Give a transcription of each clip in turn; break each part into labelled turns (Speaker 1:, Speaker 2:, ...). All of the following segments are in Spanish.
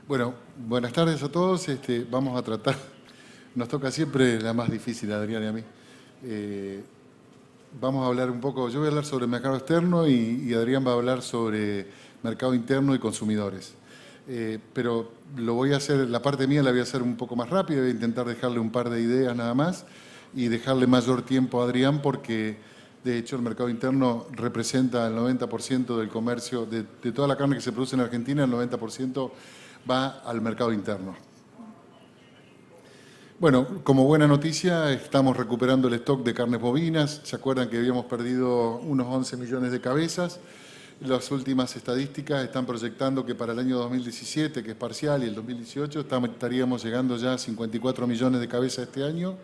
Speaker 1: Bueno, buenas tardes a todos. Vamos a tratar, nos toca siempre la más difícil, Adrián y a mí. Vamos a hablar un poco, yo voy a hablar sobre el mercado externo y Adrián va a hablar sobre mercado interno y consumidores. Pero lo voy a hacer, la parte mía la voy a hacer un poco más rápida, voy a intentar dejarle un par de ideas nada más y dejarle mayor tiempo a Adrián porque de hecho el mercado interno representa el 90% del comercio, de toda la carne que se produce en Argentina, el 90% va al mercado interno. Bueno, como buena noticia, estamos recuperando el stock de carnes bovinas. ¿Se acuerdan que habíamos perdido unos 11 millones de cabezas? Las últimas estadísticas están proyectando que para el año 2017, que es parcial, y el 2018 estaríamos llegando ya a 54 millones de cabezas este año.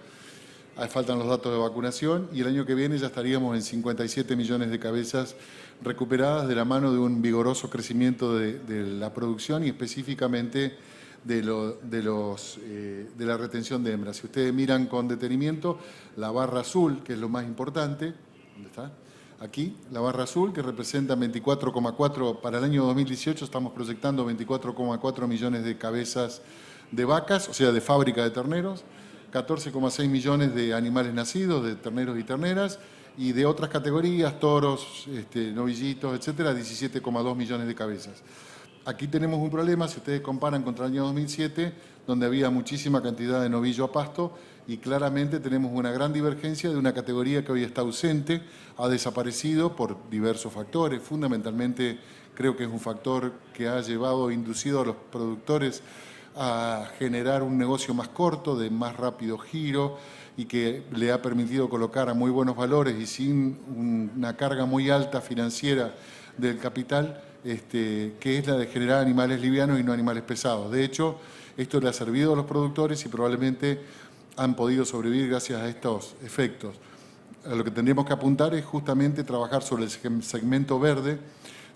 Speaker 1: Faltan los datos de vacunación y el año que viene ya estaríamos en 57 millones de cabezas recuperadas de la mano de un vigoroso crecimiento de la producción y específicamente de la retención de hembras. Si ustedes miran con detenimiento la barra azul, que es lo más importante, ¿dónde está? Aquí, la barra azul, que representa 24,4, para el año 2018 estamos proyectando 24,4 millones de cabezas de vacas, o sea, de fábrica de terneros, 14,6 millones de animales nacidos, de terneros y terneras, y de otras categorías, toros, novillitos, etcétera, 17,2 millones de cabezas. Aquí tenemos un problema, si ustedes comparan contra el año 2007, donde había muchísima cantidad de novillo a pasto, y claramente tenemos una gran divergencia de una categoría que hoy está ausente, ha desaparecido por diversos factores. Fundamentalmente creo que es un factor que ha inducido a los productores a generar un negocio más corto, de más rápido giro y que le ha permitido colocar a muy buenos valores y sin una carga muy alta financiera del capital, que es la de generar animales livianos y no animales pesados. De hecho, esto le ha servido a los productores y probablemente han podido sobrevivir gracias a estos efectos. A lo que tendríamos que apuntar es justamente trabajar sobre el segmento verde,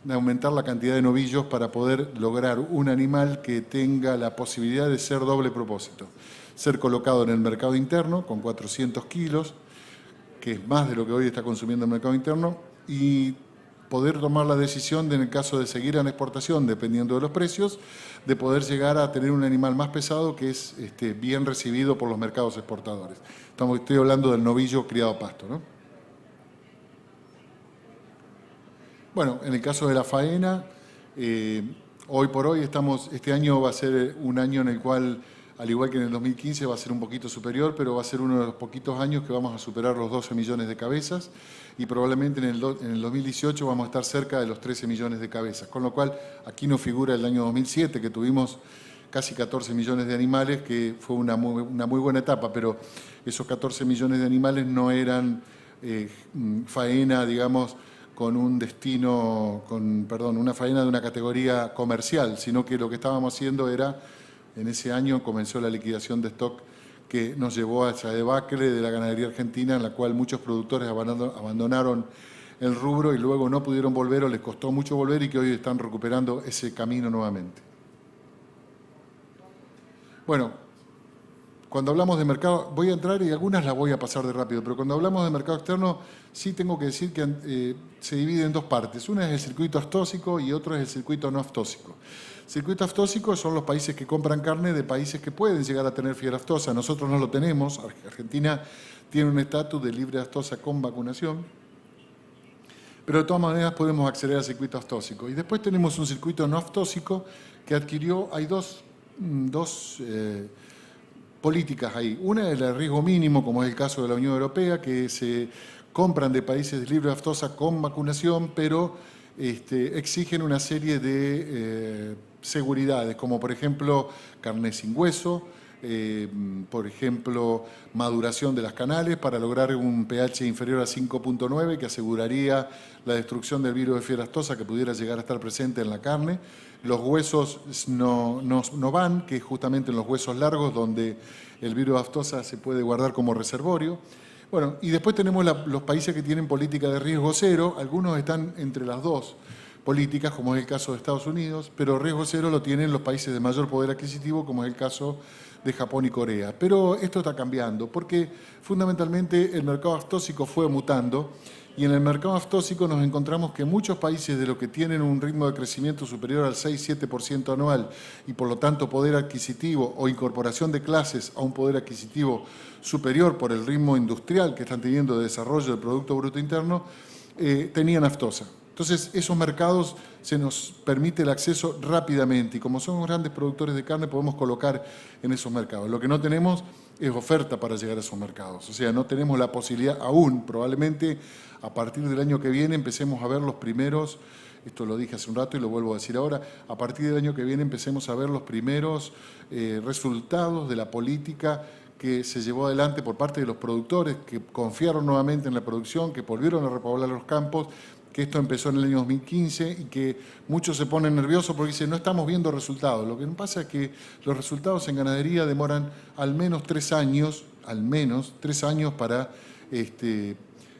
Speaker 1: de aumentar la cantidad de novillos para poder lograr un animal que tenga la posibilidad de ser doble propósito. Ser colocado en el mercado interno con 400 kilos, que es más de lo que hoy está consumiendo el mercado interno, y poder tomar la decisión de, en el caso de seguir en exportación, dependiendo de los precios, de poder llegar a tener un animal más pesado que es bien recibido por los mercados exportadores. Estoy hablando del novillo criado a pasto, ¿no? Bueno, en el caso de la faena, hoy por hoy este año va a ser un año en el cual, al igual que en el 2015, va a ser un poquito superior, pero va a ser uno de los poquitos años que vamos a superar los 12 millones de cabezas y probablemente en el 2018 vamos a estar cerca de los 13 millones de cabezas, con lo cual aquí no figura el año 2007, que tuvimos casi 14 millones de animales, que fue una muy buena etapa, pero esos 14 millones de animales no eran faena, digamos, con un destino, una faena de una categoría comercial, sino que lo que estábamos haciendo era, en ese año comenzó la liquidación de stock que nos llevó a esa debacle de la ganadería argentina, en la cual muchos productores abandonaron el rubro y luego no pudieron volver o les costó mucho volver y que hoy están recuperando ese camino nuevamente. Bueno, cuando hablamos de mercado, voy a entrar y algunas las voy a pasar de rápido, pero cuando hablamos de mercado externo, sí tengo que decir que se divide en dos partes. Una es el circuito aftósico y otro es el circuito no aftósico. Circuito aftósico son los países que compran carne de países que pueden llegar a tener fiebre aftosa. Nosotros no lo tenemos. Argentina tiene un estatus de libre aftosa con vacunación, pero de todas maneras podemos acceder al circuito aftósico. Y después tenemos un circuito no aftósico que hay dos políticas ahí. Una es la de riesgo mínimo, como es el caso de la Unión Europea, que se compran de países de libre aftosa con vacunación, pero exigen una serie de seguridades, como por ejemplo carne sin hueso, por ejemplo maduración de las canales para lograr un pH inferior a 5,9 que aseguraría la destrucción del virus de fiebre aftosa que pudiera llegar a estar presente en la carne. Los huesos no van, que es justamente en los huesos largos donde el virus de aftosa se puede guardar como reservorio. Bueno, y después tenemos los países que tienen política de riesgo cero. Algunos están entre las dos políticas, como es el caso de Estados Unidos, pero riesgo cero lo tienen los países de mayor poder adquisitivo, como es el caso de Japón y Corea. Pero esto está cambiando, porque fundamentalmente el mercado aftósico fue mutando Y en el mercado aftóxico nos encontramos que muchos países de los que tienen un ritmo de crecimiento superior al 6-7% anual y por lo tanto poder adquisitivo o incorporación de clases a un poder adquisitivo superior por el ritmo industrial que están teniendo de desarrollo del Producto Bruto Interno, tenían aftosa. Entonces, esos mercados se nos permite el acceso rápidamente y como somos grandes productores de carne podemos colocar en esos mercados. Lo que no tenemos es oferta para llegar a esos mercados. O sea, no tenemos la posibilidad aún, probablemente a partir del año que viene empecemos a ver los primeros, esto lo dije hace un rato y lo vuelvo a decir ahora, a partir del año que viene empecemos a ver los primeros resultados de la política que se llevó adelante por parte de los productores, que confiaron nuevamente en la producción, que volvieron a repoblar los campos, que esto empezó en el año 2015 y que muchos se ponen nerviosos porque dicen no estamos viendo resultados. Lo que pasa es que los resultados en ganadería demoran al menos 3 años para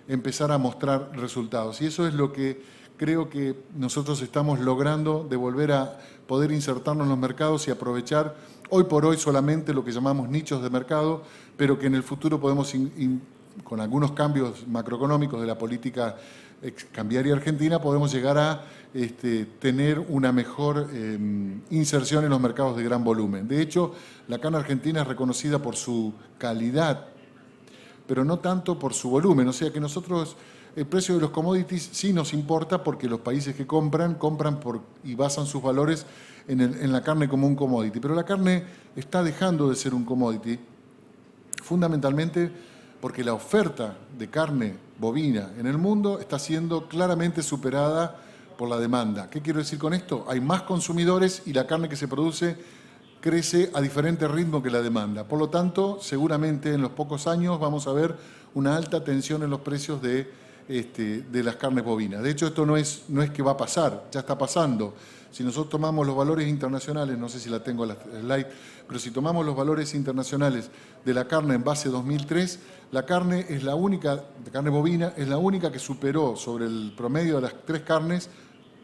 Speaker 1: empezar a mostrar resultados. Y eso es lo que creo que nosotros estamos logrando, de volver a poder insertarnos en los mercados y aprovechar hoy por hoy solamente lo que llamamos nichos de mercado, pero que en el futuro podemos, con algunos cambios macroeconómicos de la política cambiaria argentina, podemos llegar a tener una mejor inserción en los mercados de gran volumen. De hecho, la carne argentina es reconocida por su calidad, pero no tanto por su volumen. O sea que nosotros, el precio de los commodities sí nos importa porque los países que compran y basan sus valores en la carne como un commodity. Pero la carne está dejando de ser un commodity, fundamentalmente porque la oferta de carne bovina en el mundo está siendo claramente superada por la demanda. ¿Qué quiero decir con esto? Hay más consumidores y la carne que se produce crece a diferente ritmo que la demanda. Por lo tanto, seguramente en los pocos años vamos a ver una alta tensión en los precios de las carnes bovinas. De hecho, esto no es que va a pasar, ya está pasando. Si nosotros tomamos los valores internacionales, no sé si la tengo la slide, pero si tomamos los valores internacionales de la carne en base 2003, la carne bovina es la única que superó sobre el promedio de las 3 carnes,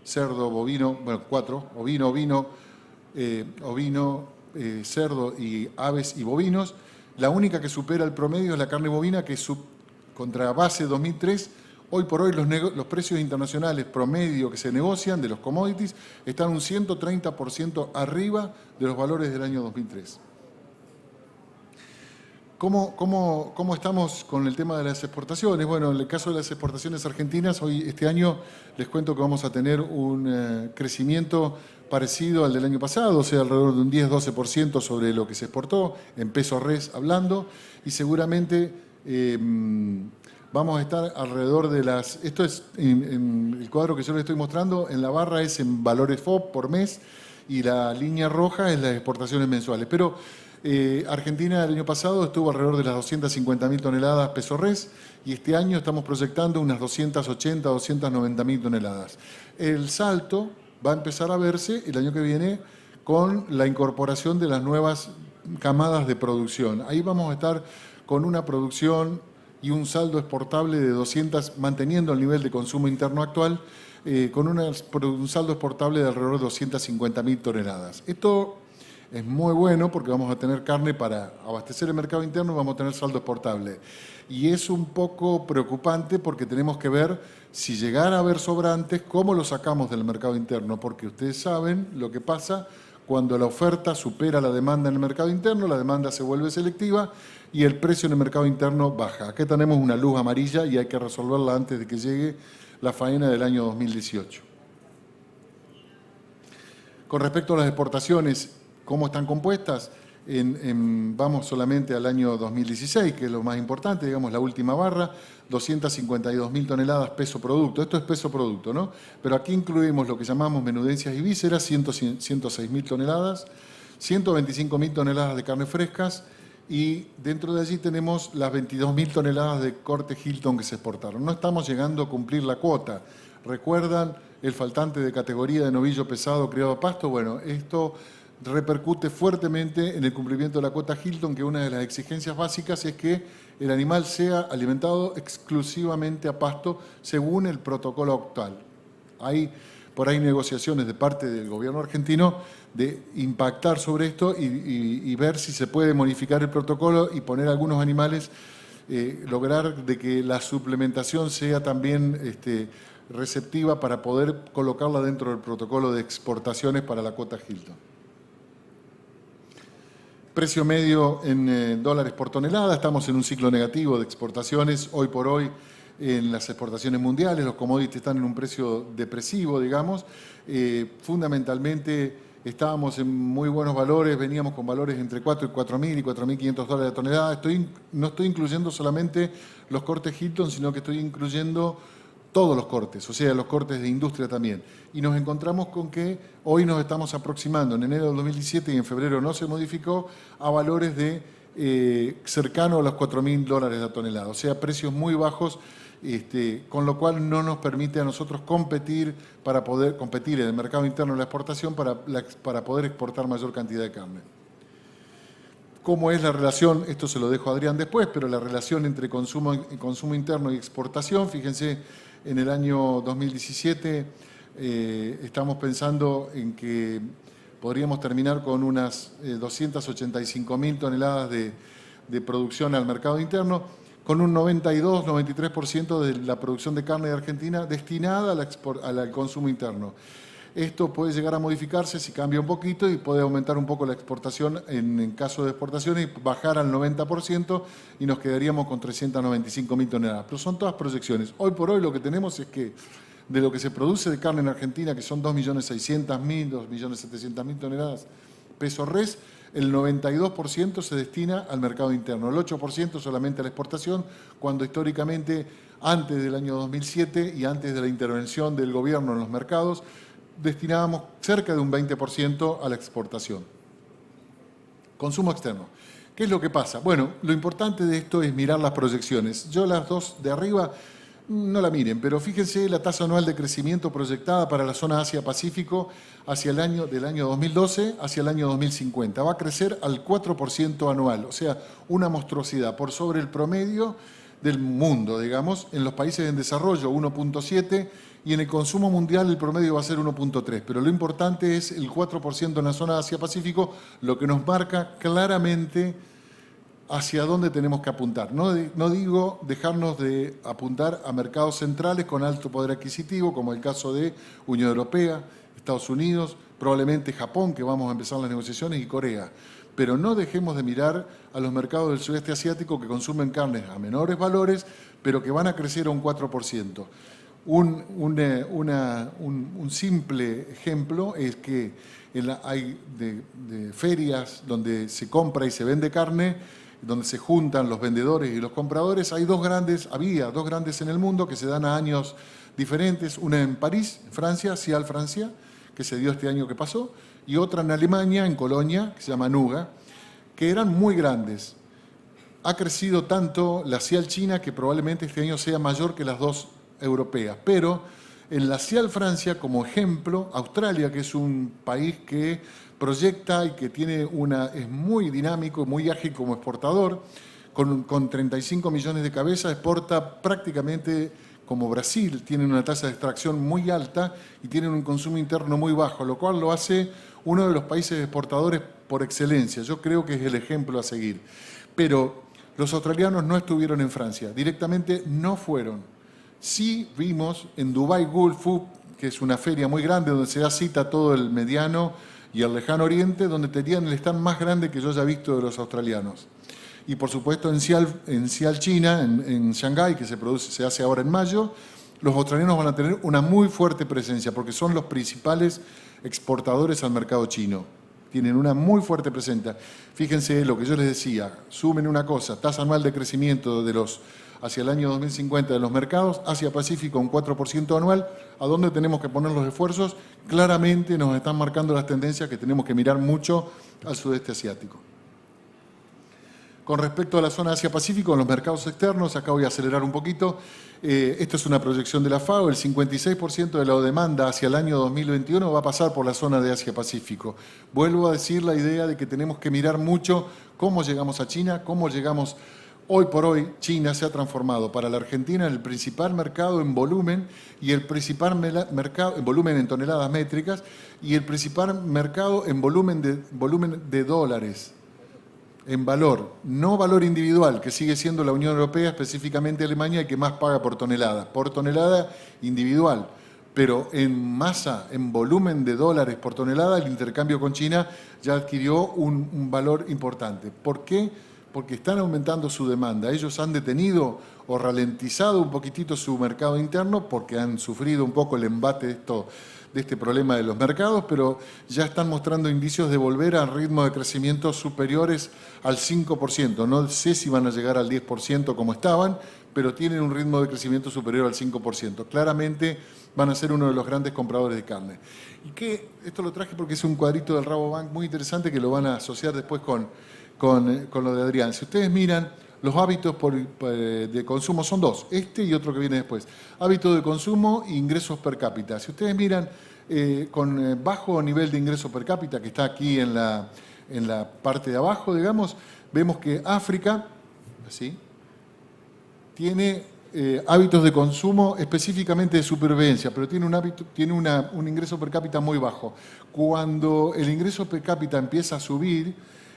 Speaker 1: cerdo, bovino, bueno, 4, ovino, cerdo y aves y bovinos. La única que supera el promedio es la carne bovina, que contra base 2003, hoy por hoy los precios internacionales promedio que se negocian de los commodities están un 130% arriba de los valores del año 2003. ¿Cómo estamos con el tema de las exportaciones? Bueno, en el caso de las exportaciones argentinas, este año les cuento que vamos a tener un crecimiento parecido al del año pasado, o sea, alrededor de un 10-12% sobre lo que se exportó, en peso res hablando, y seguramente vamos a estar alrededor de esto es en el cuadro que yo les estoy mostrando, en la barra es en valores FOB por mes, y la línea roja es las exportaciones mensuales. Pero Argentina el año pasado estuvo alrededor de las 250.000 toneladas peso res y este año estamos proyectando unas 280.000-290.000 toneladas. El salto va a empezar a verse el año que viene con la incorporación de las nuevas camadas de producción. Ahí vamos a estar con una producción y un saldo exportable de manteniendo el nivel de consumo interno actual, con un saldo exportable de alrededor de 250.000 toneladas. Esto es muy bueno porque vamos a tener carne para abastecer el mercado interno y vamos a tener saldo exportable. Y es un poco preocupante porque tenemos que ver si llegara a haber sobrantes, cómo lo sacamos del mercado interno, porque ustedes saben lo que pasa cuando la oferta supera la demanda en el mercado interno, la demanda se vuelve selectiva y el precio en el mercado interno baja. Aquí tenemos una luz amarilla y hay que resolverla antes de que llegue la faena del año 2018. Con respecto a las exportaciones, ¿cómo están compuestas? Vamos solamente al año 2016, que es lo más importante, digamos, la última barra, 252.000 toneladas peso producto. Esto es peso producto, ¿no? Pero aquí incluimos lo que llamamos menudencias y vísceras, 106.000 toneladas, 125.000 toneladas de carnes frescas y dentro de allí tenemos las 22.000 toneladas de corte Hilton que se exportaron. No estamos llegando a cumplir la cuota. ¿Recuerdan el faltante de categoría de novillo pesado criado a pasto? Bueno, esto repercute fuertemente en el cumplimiento de la cuota Hilton, que una de las exigencias básicas es que el animal sea alimentado exclusivamente a pasto según el protocolo actual. Hay por ahí negociaciones de parte del gobierno argentino de impactar sobre esto y ver si se puede modificar el protocolo y poner algunos animales lograr de que la suplementación sea también receptiva para poder colocarla dentro del protocolo de exportaciones para la cuota Hilton. Precio medio en dólares por tonelada, estamos en un ciclo negativo de exportaciones. Hoy por hoy en las exportaciones mundiales los commodities están en un precio depresivo, digamos. Fundamentalmente estábamos en muy buenos valores, veníamos con valores entre 4 y 4.000 y 4.500 dólares la tonelada. No estoy incluyendo solamente los cortes Hilton, sino que estoy incluyendo todos los cortes, o sea, los cortes de industria también. Y nos encontramos con que hoy nos estamos aproximando, en enero del 2017 y en febrero no se modificó, a valores de cercano a los 4.000 dólares la tonelada, o sea, precios muy bajos, con lo cual no nos permite a nosotros competir para poder competir en el mercado interno de la exportación para poder exportar mayor cantidad de carne. ¿Cómo es la relación? Esto se lo dejo a Adrián después, pero la relación entre consumo interno y exportación, fíjense, en el año 2017 estamos pensando en que podríamos terminar con unas 285.000 toneladas de producción al mercado interno, con un 92-93% de la producción de carne de Argentina destinada al consumo interno. Esto puede llegar a modificarse si cambia un poquito y puede aumentar un poco la exportación en caso de exportación y bajar al 90% y nos quedaríamos con 395.000 toneladas. Pero son todas proyecciones. Hoy por hoy lo que tenemos es que de lo que se produce de carne en Argentina, que son 2.600.000, 2.700.000 toneladas, peso res, el 92% se destina al mercado interno, el 8% solamente a la exportación, cuando históricamente, antes del año 2007 y antes de la intervención del gobierno en los mercados, destinábamos cerca de un 20% a la exportación. Consumo externo. ¿Qué es lo que pasa? Bueno, lo importante de esto es mirar las proyecciones. Yo las dos de arriba no la miren, pero fíjense la tasa anual de crecimiento proyectada para la zona Asia-Pacífico hacia del año 2012 hacia el año 2050. Va a crecer al 4% anual, o sea, una monstruosidad por sobre el promedio del mundo, digamos. En los países en desarrollo 1.7 y en el consumo mundial el promedio va a ser 1.3, pero lo importante es el 4% en la zona Asia-Pacífico, lo que nos marca claramente hacia dónde tenemos que apuntar. No digo dejarnos de apuntar a mercados centrales con alto poder adquisitivo, como el caso de Unión Europea, Estados Unidos, probablemente Japón, que vamos a empezar las negociaciones, y Corea. Pero no dejemos de mirar a los mercados del sudeste asiático que consumen carnes a menores valores, pero que van a crecer a un 4%. Un simple ejemplo es que hay de ferias donde se compra y se vende carne, donde se juntan los vendedores y los compradores. Había dos grandes en el mundo que se dan a años diferentes, una en París, Francia, Cial Francia, que se dio este año que pasó, y otra en Alemania, en Colonia, que se llama Nuga, que eran muy grandes. Ha crecido tanto la Cial China que probablemente este año sea mayor que las dos europeas, pero en la Cial Francia, como ejemplo, Australia, que es un país que proyecta y que es muy dinámico, muy ágil como exportador, con 35 millones de cabezas, exporta prácticamente como Brasil, tienen una tasa de extracción muy alta y tienen un consumo interno muy bajo, lo cual lo hace uno de los países exportadores por excelencia. Yo creo que es el ejemplo a seguir. Pero los australianos no estuvieron en Francia, directamente no fueron. Sí vimos en Dubai Gulf Food, que es una feria muy grande donde se da cita a todo el mediano y el lejano oriente, donde tenían el stand más grande que yo haya visto de los australianos. Y por supuesto en Cial China, en Shanghái, que se hace ahora en mayo, los australianos van a tener una muy fuerte presencia porque son los principales exportadores al mercado chino. Tienen una muy fuerte presencia. Fíjense lo que yo les decía, sumen una cosa, tasa anual de crecimiento hacia el año 2050 de los mercados, Asia-Pacífico un 4% anual. ¿A dónde tenemos que poner los esfuerzos? Claramente nos están marcando las tendencias que tenemos que mirar mucho al sudeste asiático. Con respecto a la zona Asia-Pacífico, en los mercados externos, acá voy a acelerar un poquito. Esta es una proyección de la FAO, el 56% de la demanda hacia el año 2021 va a pasar por la zona de Asia-Pacífico. Vuelvo a decir la idea de que tenemos que mirar mucho cómo llegamos a China, cómo llegamos. Hoy por hoy, China se ha transformado para la Argentina en el principal mercado en volumen y el principal mercado en volumen en toneladas métricas y el principal mercado en volumen de dólares. en valor, no valor individual, que sigue siendo la Unión Europea, específicamente Alemania, el que más paga por tonelada individual. Pero en masa, en volumen de dólares por tonelada, el intercambio con China ya adquirió un valor importante. ¿Por qué? Porque están aumentando su demanda. Ellos han detenido o ralentizado un poquitito su mercado interno porque han sufrido un poco el embate de este problema de los mercados, pero ya están mostrando indicios de volver a ritmos de crecimiento superiores al 5%. No sé si van a llegar al 10% como estaban, pero tienen un ritmo de crecimiento superior al 5%. Claramente van a ser uno de los grandes compradores de carne. Y que esto lo traje porque es un cuadrito del Rabobank muy interesante que lo van a asociar después con lo de Adrián. Si ustedes miran, los hábitos de consumo son dos, este y otro que viene después. Hábitos de consumo e ingresos per cápita. Si ustedes miran con bajo nivel de ingreso per cápita, que está aquí en la parte de abajo, digamos, vemos que África, así, tiene hábitos de consumo específicamente de supervivencia, pero tiene un ingreso per cápita muy bajo. Cuando el ingreso per cápita empieza a subir,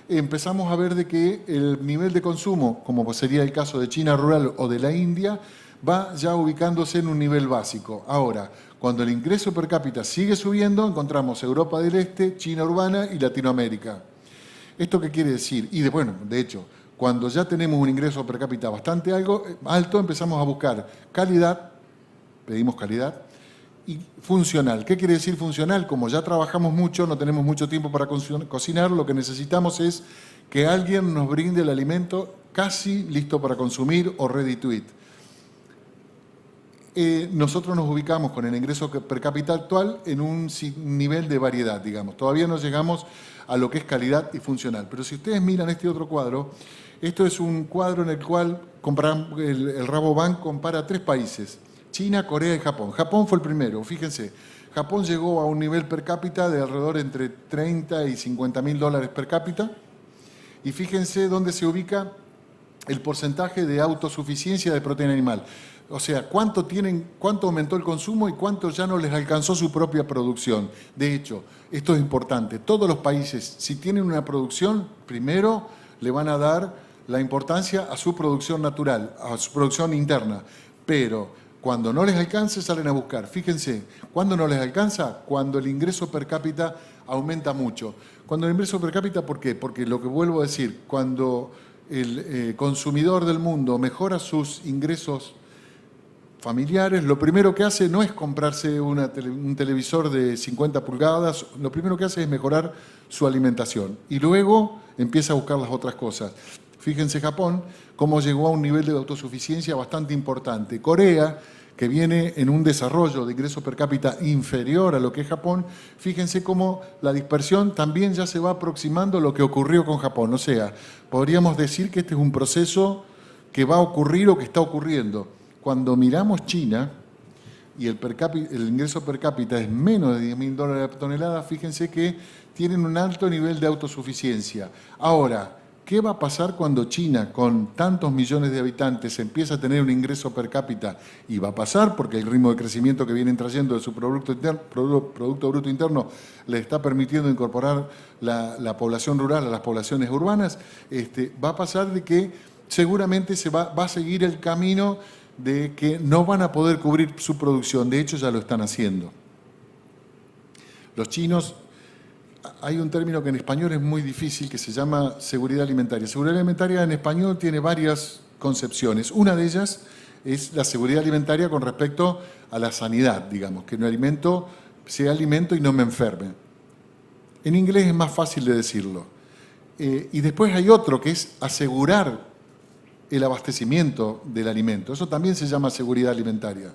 Speaker 1: empezamos a ver de que el nivel de consumo, como sería el caso de China rural o de la India, va ya ubicándose en un nivel básico. Ahora, cuando el ingreso per cápita sigue subiendo, encontramos Europa del Este, China urbana y Latinoamérica. ¿Esto qué quiere decir? Y de hecho, cuando ya tenemos un ingreso per cápita bastante alto, empezamos a buscar calidad, pedimos calidad, y funcional. ¿Qué quiere decir funcional? Como ya trabajamos mucho, no tenemos mucho tiempo para cocinar, lo que necesitamos es que alguien nos brinde el alimento casi listo para consumir o ready to eat. Nosotros nos ubicamos con el ingreso per cápita actual en un nivel de variedad, digamos. Todavía no llegamos a lo que es calidad y funcional. Pero si ustedes miran este otro cuadro, esto es un cuadro en el cual el Rabobank compara 3 países: China, Corea y Japón. Japón fue el primero, fíjense. Japón llegó a un nivel per cápita de alrededor entre 30 y 50 mil dólares per cápita. Y fíjense dónde se ubica el porcentaje de autosuficiencia de proteína animal. O sea, cuánto aumentó el consumo y cuánto ya no les alcanzó su propia producción. De hecho, esto es importante. Todos los países, si tienen una producción, primero le van a dar la importancia a su producción natural, a su producción interna. Pero cuando no les alcance, salen a buscar. Fíjense, ¿cuándo no les alcanza? Cuando el ingreso per cápita aumenta mucho. Cuando el ingreso per cápita, ¿por qué? Porque lo que vuelvo a decir, cuando el consumidor del mundo mejora sus ingresos familiares, lo primero que hace no es comprarse un televisor de 50 pulgadas, lo primero que hace es mejorar su alimentación y luego empieza a buscar las otras cosas. Fíjense Japón, cómo llegó a un nivel de autosuficiencia bastante importante. Corea, que viene en un desarrollo de ingreso per cápita inferior a lo que es Japón, fíjense cómo la dispersión también ya se va aproximando a lo que ocurrió con Japón. O sea, podríamos decir que este es un proceso que va a ocurrir o que está ocurriendo. Cuando miramos China y el ingreso per cápita es menos de 10 mil dólares por tonelada, fíjense que tienen un alto nivel de autosuficiencia. Ahora, ¿qué va a pasar cuando China, con tantos millones de habitantes, empieza a tener un ingreso per cápita? Y va a pasar porque el ritmo de crecimiento que vienen trayendo de su Producto Bruto Interno le está permitiendo incorporar la población rural a las poblaciones urbanas. Va a pasar de que seguramente va a seguir el camino de que no van a poder cubrir su producción. De hecho, ya lo están haciendo. Los chinos, hay un término que en español es muy difícil que se llama seguridad alimentaria. Seguridad alimentaria en español tiene varias concepciones. Una de ellas es la seguridad alimentaria con respecto a la sanidad, digamos, que un alimento sea alimento y no me enferme. En inglés es más fácil de decirlo. Y después hay otro que es asegurar el abastecimiento del alimento. Eso también se llama seguridad alimentaria.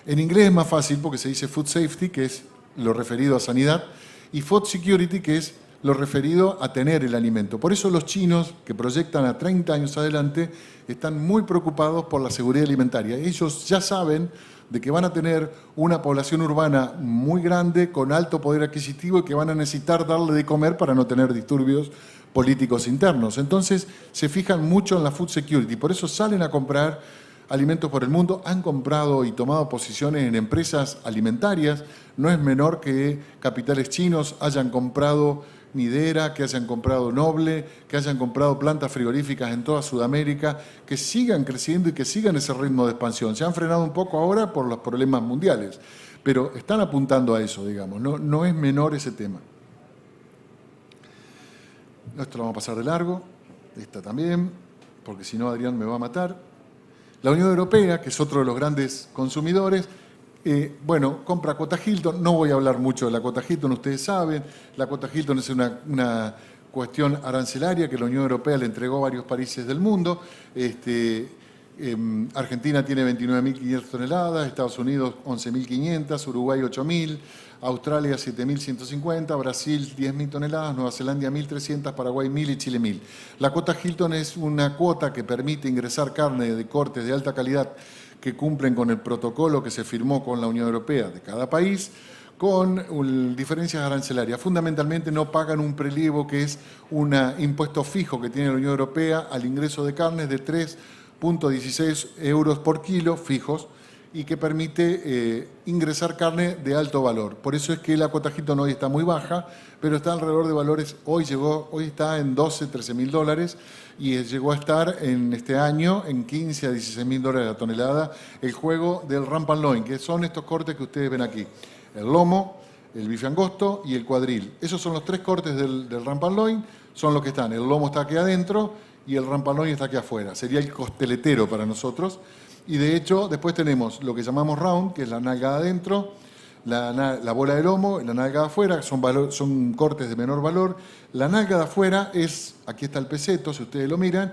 Speaker 1: En inglés es más fácil porque se dice food safety, que es lo referido a sanidad, y food security, que es lo referido a tener el alimento. Por eso los chinos, que proyectan a 30 años adelante, están muy preocupados por la seguridad alimentaria. Ellos ya saben de que van a tener una población urbana muy grande, con alto poder adquisitivo, y que van a necesitar darle de comer para no tener disturbios políticos internos. Entonces, se fijan mucho en la food security. Por eso salen a comprar alimentos por el mundo, han comprado y tomado posiciones en empresas alimentarias. No es menor que capitales chinos hayan comprado Midera, que hayan comprado Noble, que hayan comprado plantas frigoríficas en toda Sudamérica, que sigan creciendo y que sigan ese ritmo de expansión. Se han frenado un poco ahora por los problemas mundiales, pero están apuntando a eso, digamos, no es menor ese tema. Esto lo vamos a pasar de largo, esta también, porque si no Adrián me va a matar. La Unión Europea, que es otro de los grandes consumidores, compra cuota Hilton. No voy a hablar mucho de la cuota Hilton, ustedes saben. La cuota Hilton es una cuestión arancelaria que la Unión Europea le entregó a varios países del mundo. Argentina tiene 29.500 toneladas, Estados Unidos 11.500, Uruguay 8.000, Australia 7.150, Brasil 10.000 toneladas, Nueva Zelanda 1.300, Paraguay 1.000 y Chile 1.000. La cuota Hilton es una cuota que permite ingresar carne de cortes de alta calidad que cumplen con el protocolo que se firmó con la Unión Europea de cada país, con diferencias arancelarias. Fundamentalmente no pagan un prelievo que es un impuesto fijo que tiene la Unión Europea al ingreso de carnes de 3,16 euros por kilo fijos y que permite ingresar carne de alto valor. Por eso es que la cuota Hilton hoy está muy baja, pero está alrededor de valores, hoy está en 12, 13.000 dólares y llegó a estar en este año en 15 a 16.000 dólares la tonelada, el juego del rump and loin, que son estos cortes que ustedes ven aquí, el lomo, el bife angosto y el cuadril. Esos son los tres cortes del rump and loin, son los que están, el lomo está aquí adentro y el rump and loin está aquí afuera, sería el costeletero para nosotros. Y de hecho, después tenemos lo que llamamos round, que es la nalga adentro, la bola de lomo, la nalga de afuera, son cortes de menor valor. La nalga de afuera es, aquí está el peseto, si ustedes lo miran,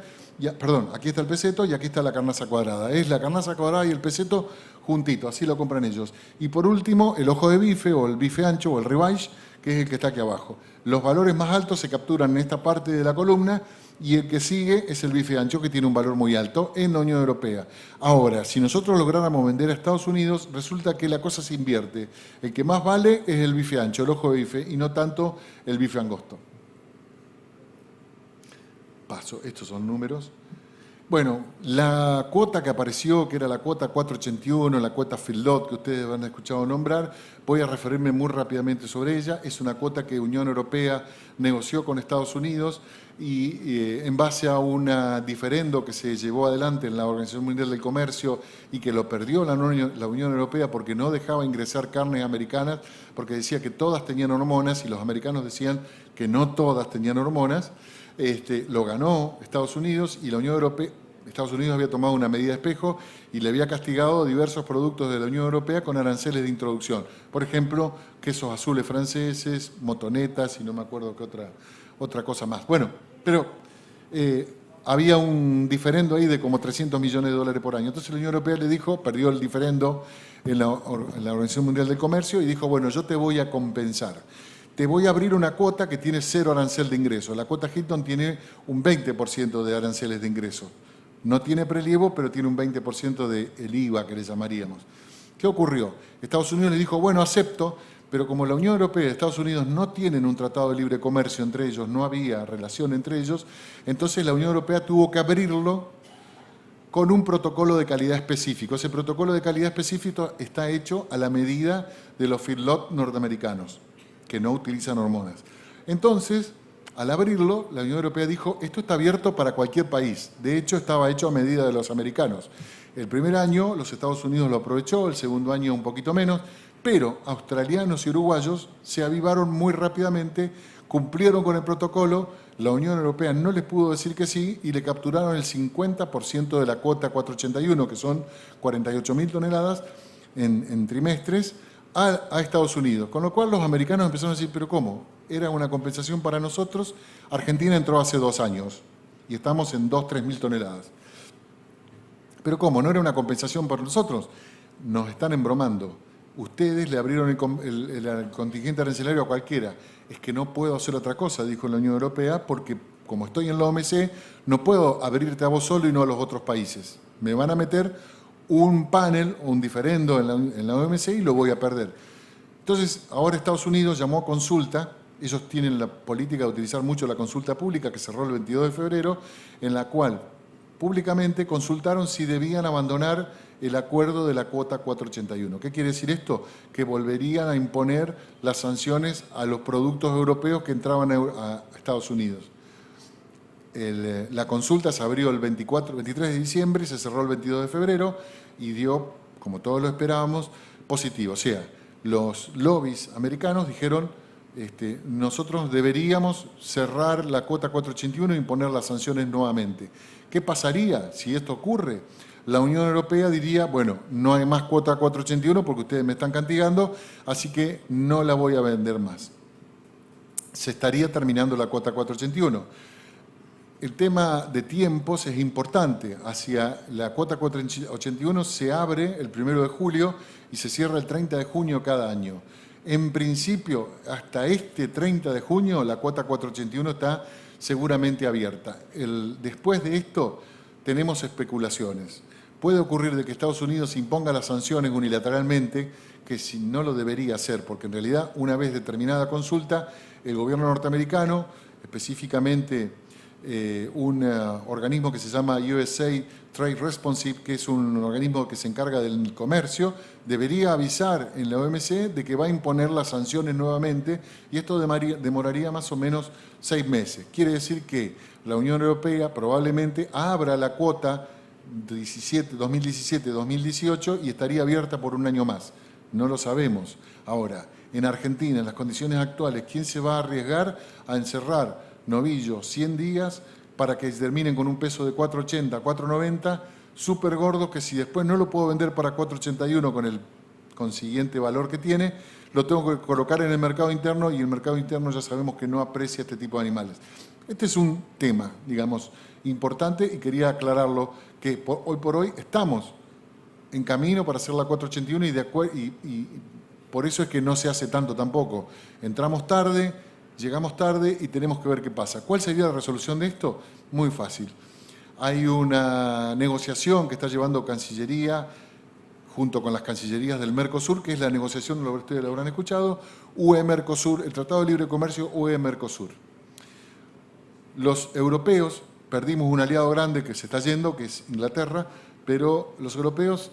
Speaker 1: aquí está el peseto y aquí está la carnaza cuadrada. Es la carnaza cuadrada y el peseto juntito, así lo compran ellos. Y por último, el ojo de bife o el bife ancho o el ribeye, que es el que está aquí abajo. Los valores más altos se capturan en esta parte de la columna y el que sigue es el bife ancho, que tiene un valor muy alto en la Unión Europea. Ahora, si nosotros lográramos vender a Estados Unidos, resulta que la cosa se invierte. El que más vale es el bife ancho, el ojo de bife, y no tanto el bife angosto. Paso, estos son números. Bueno, la cuota que apareció, que era la cuota 481, la cuota feedlot, que ustedes han escuchado nombrar, voy a referirme muy rápidamente sobre ella. Es una cuota que Unión Europea negoció con Estados Unidos y en base a un diferendo que se llevó adelante en la Organización Mundial del Comercio y que lo perdió la Unión Europea porque no dejaba ingresar carnes americanas, porque decía que todas tenían hormonas y los americanos decían que no todas tenían hormonas. Lo ganó Estados Unidos y la Unión Europea. Estados Unidos había tomado una medida espejo y le había castigado diversos productos de la Unión Europea con aranceles de introducción. Por ejemplo, quesos azules franceses, motonetas y no me acuerdo qué otra cosa más. Bueno, pero había un diferendo ahí de como 300 millones de dólares por año. Entonces la Unión Europea le dijo, perdió el diferendo en la Organización Mundial del Comercio y dijo, bueno, yo te voy a compensar. Te voy a abrir una cuota que tiene 0 arancel de ingreso. La cuota Hilton tiene un 20% de aranceles de ingreso. No tiene prelievo, pero tiene un 20% del IVA, que le llamaríamos. ¿Qué ocurrió? Estados Unidos le dijo, bueno, acepto, pero como la Unión Europea y Estados Unidos no tienen un tratado de libre comercio entre ellos, no había relación entre ellos, entonces la Unión Europea tuvo que abrirlo con un protocolo de calidad específico. Ese protocolo de calidad específico está hecho a la medida de los feedlot norteamericanos, que no utilizan hormonas. Entonces, al abrirlo, la Unión Europea dijo, esto está abierto para cualquier país. De hecho, estaba hecho a medida de los americanos. El primer año los Estados Unidos lo aprovechó, el segundo año un poquito menos, pero australianos y uruguayos se avivaron muy rápidamente, cumplieron con el protocolo, la Unión Europea no les pudo decir que sí y le capturaron el 50% de la cuota 481, que son 48.000 toneladas en trimestres, a Estados Unidos. Con lo cual los americanos empezaron a decir, ¿pero cómo? Era una compensación para nosotros. Argentina entró hace 2 años y estamos en 2.000-3.000 toneladas. ¿Pero cómo? ¿No era una compensación para nosotros? Nos están embromando. Ustedes le abrieron el contingente arancelario a cualquiera. Es que no puedo hacer otra cosa, dijo la Unión Europea, porque como estoy en la OMC, no puedo abrirte a vos solo y no a los otros países. Me van a meter un panel o un diferendo en la OMC y lo voy a perder. Entonces, ahora Estados Unidos llamó a consulta. Ellos tienen la política de utilizar mucho la consulta pública que cerró el 22 de febrero, en la cual públicamente consultaron si debían abandonar el acuerdo de la cuota 481. ¿Qué quiere decir esto? Que volverían a imponer las sanciones a los productos europeos que entraban a Estados Unidos. La consulta se abrió el 23 de diciembre y se cerró el 22 de febrero y dio, como todos lo esperábamos, positivo. O sea, los lobbies americanos dijeron, nosotros deberíamos cerrar la cuota 481 e imponer las sanciones nuevamente. ¿Qué pasaría si esto ocurre? La Unión Europea diría, bueno, no hay más cuota 481 porque ustedes me están castigando, así que no la voy a vender más. Se estaría terminando la cuota 481. El tema de tiempos es importante. Hacia la cuota 481 se abre el 1 de julio y se cierra el 30 de junio cada año. En principio, hasta este 30 de junio, la cuota 481 está seguramente abierta. Después de esto, tenemos especulaciones. Puede ocurrir de que Estados Unidos imponga las sanciones unilateralmente, que si no lo debería hacer, porque en realidad, una vez determinada consulta, el gobierno norteamericano, específicamente un organismo que se llama USA Trade Responsive, que es un organismo que se encarga del comercio, debería avisar en la OMC de que va a imponer las sanciones nuevamente y esto demoraría más o menos 6 meses. Quiere decir que la Unión Europea probablemente abra la cuota 2017-2018 y estaría abierta por un año más. No lo sabemos. Ahora, en Argentina, en las condiciones actuales, ¿quién se va a arriesgar a encerrar novillos 100 días para que terminen con un peso de 4.80, 4.90, súper gordo, que si después no lo puedo vender para 4.81 con el consiguiente valor que tiene, lo tengo que colocar en el mercado interno y el mercado interno ya sabemos que no aprecia este tipo de animales. Este es un tema, digamos, importante y quería aclararlo, que hoy por hoy estamos en camino para hacer la 481 y por eso es que no se hace tanto tampoco. Entramos tarde, llegamos tarde y tenemos que ver qué pasa. ¿Cuál sería la resolución de esto? Muy fácil. Hay una negociación que está llevando Cancillería junto con las cancillerías del Mercosur, que es la negociación, ustedes lo habrán escuchado, UE-Mercosur, el Tratado de Libre Comercio UE-Mercosur. Los europeos, perdimos un aliado grande que se está yendo, que es Inglaterra, pero los europeos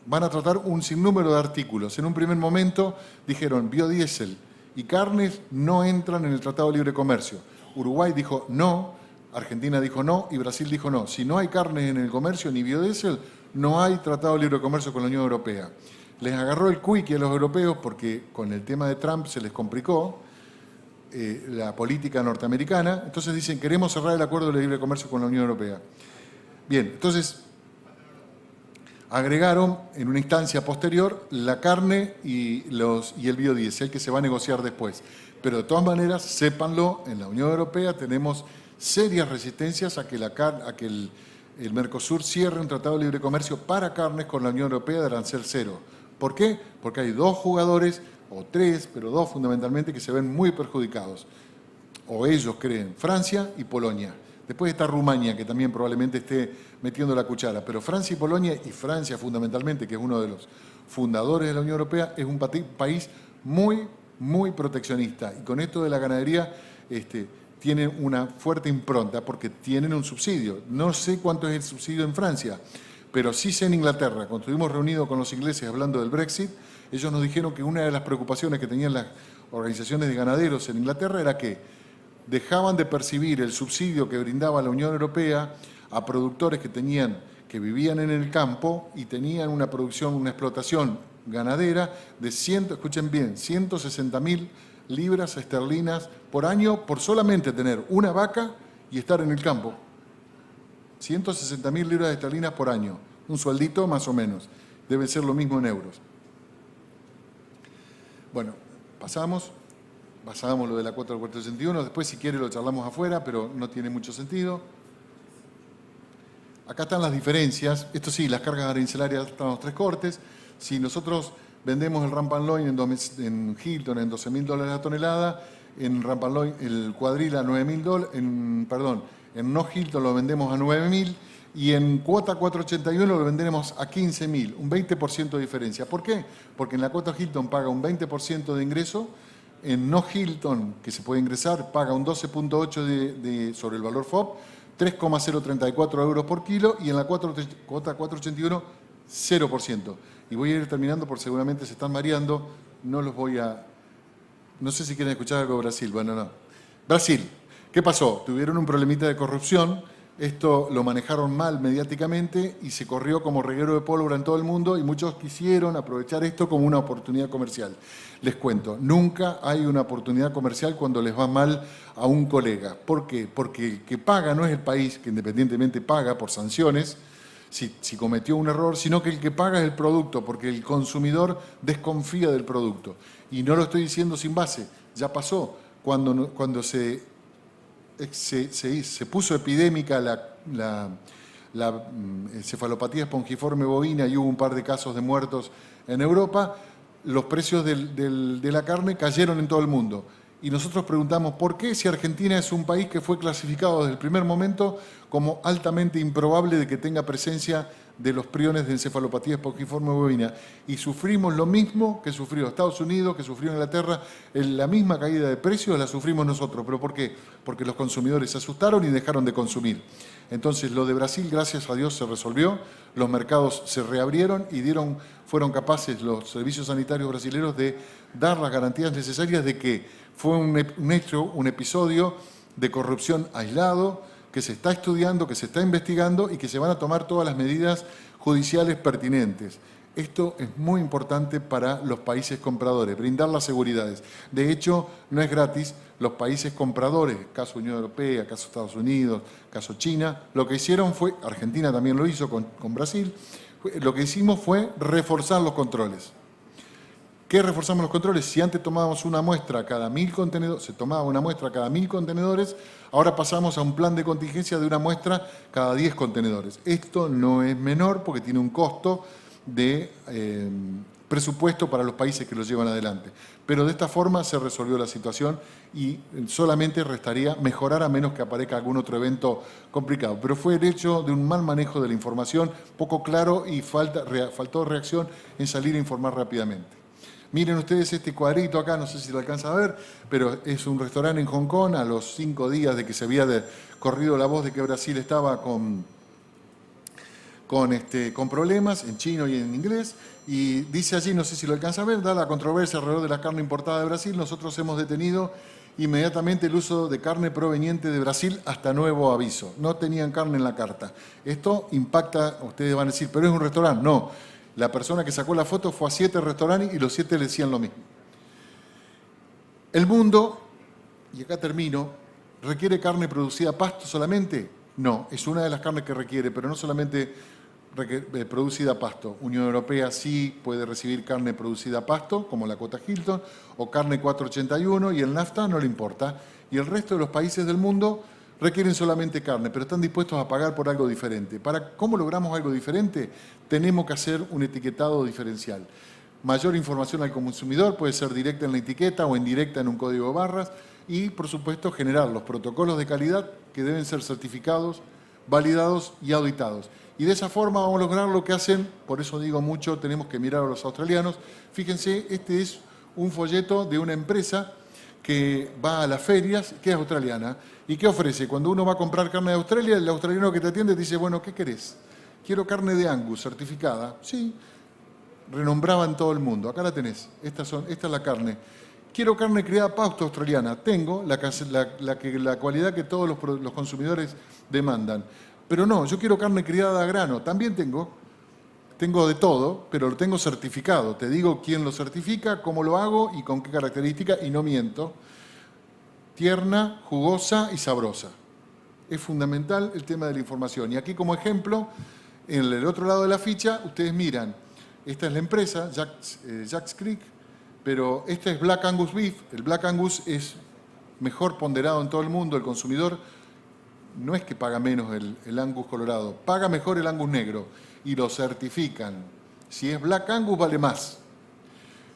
Speaker 1: van a tratar un sinnúmero de artículos. En un primer momento dijeron biodiesel y carnes no entran en el Tratado de Libre Comercio. Uruguay dijo no, Argentina dijo no y Brasil dijo no. Si no hay carnes en el comercio ni biodiesel, no hay Tratado de Libre Comercio con la Unión Europea. Les agarró el cuiqui a los europeos porque con el tema de Trump se les complicó la política norteamericana. Entonces dicen, queremos cerrar el acuerdo de libre comercio con la Unión Europea. Bien, entonces agregaron en una instancia posterior la carne y el biodiesel que se va a negociar después. Pero de todas maneras, sépanlo, en la Unión Europea tenemos serias resistencias a que el Mercosur cierre un tratado de libre comercio para carnes con la Unión Europea de arancel cero. ¿Por qué? Porque hay 2 jugadores, o 3, pero 2 fundamentalmente, que se ven muy perjudicados. O ellos creen, Francia y Polonia. Después está Rumania, que también probablemente esté metiendo la cuchara. Pero Francia y Polonia, y Francia fundamentalmente, que es uno de los fundadores de la Unión Europea, es un país muy, muy proteccionista. Y con esto de la ganadería tienen una fuerte impronta porque tienen un subsidio. No sé cuánto es el subsidio en Francia, pero sí sé en Inglaterra. Cuando estuvimos reunidos con los ingleses hablando del Brexit, ellos nos dijeron que una de las preocupaciones que tenían las organizaciones de ganaderos en Inglaterra era que dejaban de percibir el subsidio que brindaba la Unión Europea a productores que vivían en el campo y tenían una producción, una explotación ganadera de escuchen bien, 160.000 libras esterlinas por año por solamente tener una vaca y estar en el campo. 160.000 libras esterlinas por año, un sueldito más o menos, debe ser lo mismo en euros. Bueno, pasábamos lo de la cuota del 461, después si quiere lo charlamos afuera, pero no tiene mucho sentido. Acá están las diferencias, esto sí, las cargas arancelarias están los 3 cortes. Si nosotros vendemos el Ramp and Loin en Hilton en $12.000 la tonelada, en Ramp and Loin el cuadril a $9.000, en no Hilton lo vendemos a 9.000 y en cuota 481 lo venderemos a 15.000, un 20% de diferencia. ¿Por qué? Porque en la cuota Hilton paga un 20% de ingreso, en no Hilton, que se puede ingresar, paga un 12.8 sobre el valor FOB, 3,034 euros por kilo, y en la cuota 481, 0%. Y voy a ir terminando porque seguramente se están mareando, no los voy a... No sé si quieren escuchar algo de Brasil. Bueno, no. Brasil, ¿qué pasó? Tuvieron un problemita de corrupción, esto lo manejaron mal mediáticamente y se corrió como reguero de pólvora en todo el mundo y muchos quisieron aprovechar esto como una oportunidad comercial. Les cuento, nunca hay una oportunidad comercial cuando les va mal a un colega. ¿Por qué? Porque el que paga no es el país, que independientemente paga por sanciones, si cometió un error, sino que el que paga es el producto, porque el consumidor desconfía del producto. Y no lo estoy diciendo sin base, ya pasó. Cuando se puso epidémica la encefalopatía espongiforme bovina y hubo un par de casos de muertos en Europa, los precios de la carne cayeron en todo el mundo. Y nosotros preguntamos, ¿por qué si Argentina es un país que fue clasificado desde el primer momento como altamente improbable de que tenga presencia de los priones de encefalopatía espongiforme bovina? Y sufrimos lo mismo que sufrió Estados Unidos, que sufrió Inglaterra, la misma caída de precios la sufrimos nosotros. ¿Pero por qué? Porque los consumidores se asustaron y dejaron de consumir. Entonces, lo de Brasil, gracias a Dios, se resolvió, los mercados se reabrieron y fueron capaces los servicios sanitarios brasileños de dar las garantías necesarias de que fue un episodio de corrupción aislado, que se está estudiando, que se está investigando y que se van a tomar todas las medidas judiciales pertinentes. Esto es muy importante para los países compradores, brindar las seguridades. De hecho, no es gratis. Los países compradores, caso Unión Europea, caso Estados Unidos, caso China, lo que hicieron fue, Argentina también lo hizo con Brasil, lo que hicimos fue reforzar los controles. ¿Qué reforzamos los controles? Si antes tomábamos una muestra cada 1000 contenedores, se tomaba una muestra cada 1000 contenedores, ahora pasamos a un plan de contingencia de una muestra cada 10 contenedores. Esto no es menor porque tiene un costo de presupuesto para los países que lo llevan adelante. Pero de esta forma se resolvió la situación y solamente restaría mejorar a menos que aparezca algún otro evento complicado. Pero fue el hecho de un mal manejo de la información, poco claro y faltó reacción en salir a informar rápidamente. Miren ustedes este cuadrito acá, no sé si lo alcanza a ver, pero es un restaurante en Hong Kong a los 5 días de que se había corrido la voz de que Brasil estaba con problemas en chino y en inglés, y dice allí, no sé si lo alcanza a ver, da la controversia alrededor de la carne importada de Brasil. Nosotros hemos detenido inmediatamente el uso de carne proveniente de Brasil hasta nuevo aviso. No tenían carne en la carta. Esto impacta, ustedes van a decir, pero es un restaurante. No, la persona que sacó la foto fue a 7 restaurantes y los 7 le decían lo mismo. El mundo, y acá termino, ¿requiere carne producida a pasto solamente? No, es una de las carnes que requiere, pero no solamente producida a pasto. Unión Europea sí puede recibir carne producida a pasto, como la cuota Hilton, o carne 481, y el NAFTA no le importa. Y el resto de los países del mundo requieren solamente carne, pero están dispuestos a pagar por algo diferente. ¿Cómo logramos algo diferente? Tenemos que hacer un etiquetado diferencial. Mayor información al consumidor, puede ser directa en la etiqueta o indirecta en un código de barras, y, por supuesto, generar los protocolos de calidad que deben ser certificados, validados y auditados. Y de esa forma vamos a lograr lo que hacen, por eso digo mucho, tenemos que mirar a los australianos. Fíjense, este es un folleto de una empresa que va a las ferias, que es australiana, y que ofrece. Cuando uno va a comprar carne de Australia, el australiano que te atiende te dice, bueno, ¿qué querés? Quiero carne de Angus certificada. Sí, renombraba en todo el mundo. Acá la tenés, esta es la carne. Quiero carne criada a pasto australiana. Tengo la cualidad que todos los consumidores demandan. Pero no, yo quiero carne criada a grano. También tengo de todo, pero lo tengo certificado. Te digo quién lo certifica, cómo lo hago y con qué características, y no miento. Tierna, jugosa y sabrosa. Es fundamental el tema de la información. Y aquí como ejemplo, en el otro lado de la ficha, ustedes miran, esta es la empresa, Jack's Creek, pero este es Black Angus Beef. El Black Angus es mejor ponderado en todo el mundo. El consumidor no es que paga menos el Angus colorado, paga mejor el Angus negro y lo certifican. Si es Black Angus vale más.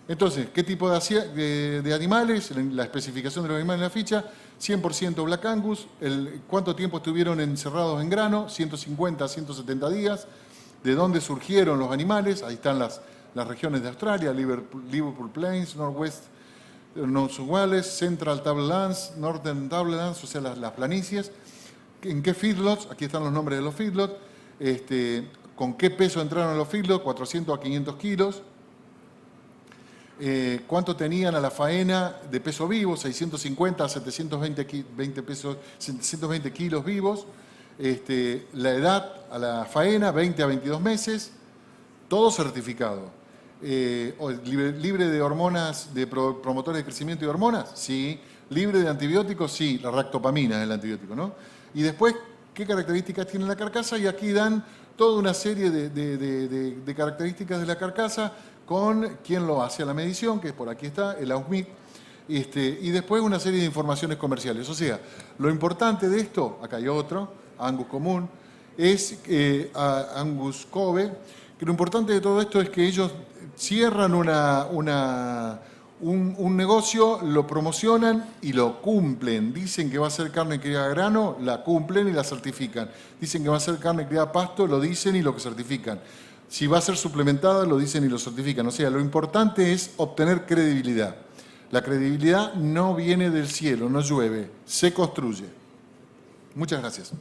Speaker 1: Entonces, ¿qué tipo de animales? La especificación de los animales en la ficha, 100% Black Angus. ¿Cuánto tiempo estuvieron encerrados en grano? 150 a 170 días. ¿De dónde surgieron los animales? Ahí están las regiones de Australia, Liverpool Plains, Northwest North Wales, Central Tablelands, Northern Tablelands, o sea, las planicies. ¿En qué feedlots? Aquí están los nombres de los feedlots. ¿Con qué peso entraron los feedlots? 400 a 500 kilos. ¿Cuánto tenían a la faena de peso vivo? 650 a 720 kilos vivos. La edad a la faena, 20 a 22 meses. Todo certificado. ¿Libre de hormonas, de promotores de crecimiento y hormonas? Sí. ¿Libre de antibióticos? Sí. La ractopamina es el antibiótico, ¿no? Y después, ¿qué características tiene la carcasa? Y aquí dan toda una serie de características de la carcasa con quién lo hace a la medición, que por aquí está, el AUSMIT, y después una serie de informaciones comerciales. O sea, lo importante de esto, acá hay otro, Angus común, es Angus Kobe, que lo importante de todo esto es que ellos cierran un negocio, lo promocionan y lo cumplen. Dicen que va a ser carne criada a grano, la cumplen y la certifican. Dicen que va a ser carne criada a pasto, lo dicen y lo certifican. Si va a ser suplementada, lo dicen y lo certifican. O sea, lo importante es obtener credibilidad. La credibilidad no viene del cielo, no llueve, se construye. Muchas gracias.